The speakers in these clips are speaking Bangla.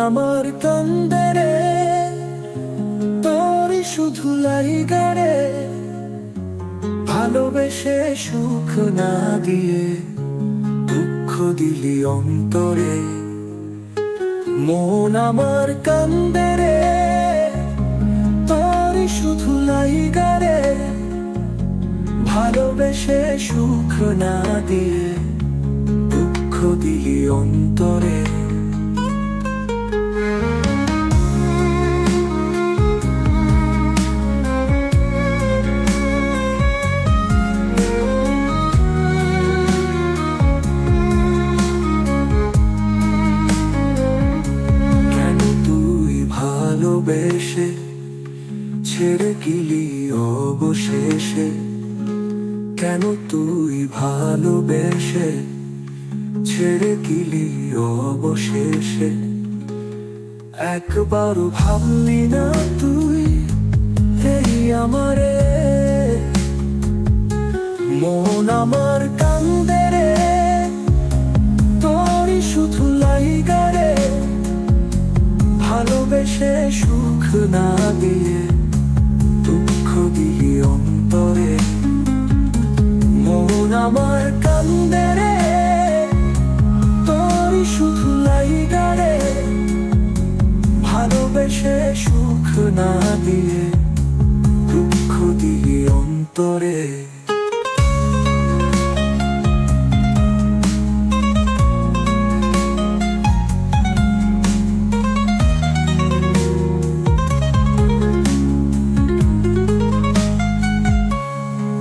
আমার কান্দে রে, তোরই শুধু লাইগা রে, ভালোবেসে সুখ না দিয়ে দুঃখ দিলি অন্তরে। মন আমার কান্দে রে, তোরই শুধু লাইগা রে, ভালোবেসে সুখ না দিয়ে দুঃখ দিলি অন্তরে। কেন তুই ভালোবেসে ছেড়ে গেলি অবশেষে? কেন তুই ভালোবেসে ছেড়ে গেলি অবশেষে? একবারও ভাবলি না তুই এই আমারে? মন আমার কান্দে রে, তোরই শুধু লাইগা রে, ভালোবেসে সুখ না দিয়ে দুঃখ দিলি অন্তরে। মন আমার কান্দে রে, তোরই শুধু লাইগা রে, ভালোবেসে সুখ না দিয়ে দুঃখ দিলি অন্তরে।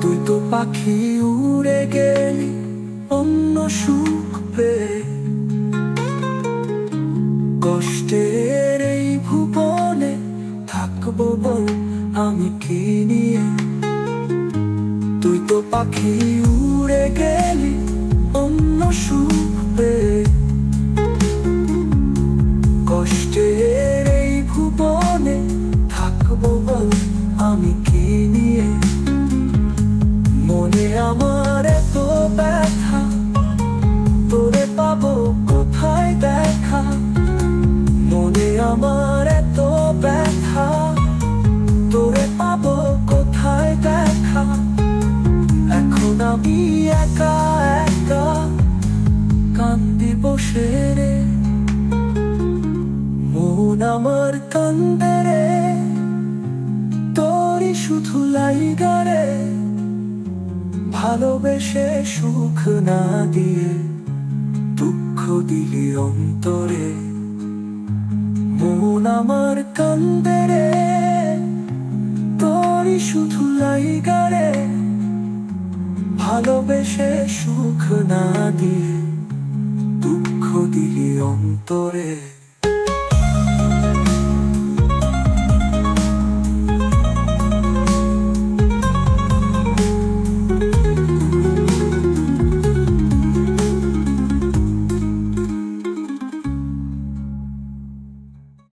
তুই তো পাখি উড়ে গেলি অন্য সুখ পেয়ে, কষ্টের এই ভুবনে থাকবো বল আমি কি নিয়ে? তুই তো পাখি উড়ে গেলি অন্য সুখ পেয়ে, কষ্টের এই ভুবনে থাকবো বল আমি কি নিয়ে? মনে আমার এত ব্যথা, তোরে পাবো কোথায় দেখা? মনে আমার এত ব্যথা, তোরে পাবো কোথায় দেখা? এখন আমি একা একা কান্দি বসে রে। মন আমার কান্দে রে, তোরই শুধু লাইগা রে, ভালোবেসে সুখ না দিয়ে দুঃখ দিলি অন্তরে। মন আমার কান্দে রে, তোরই শুধু লাইগা রে, ভালোবেসে সুখ না দিয়ে দুঃখ দিলি অন্তরে।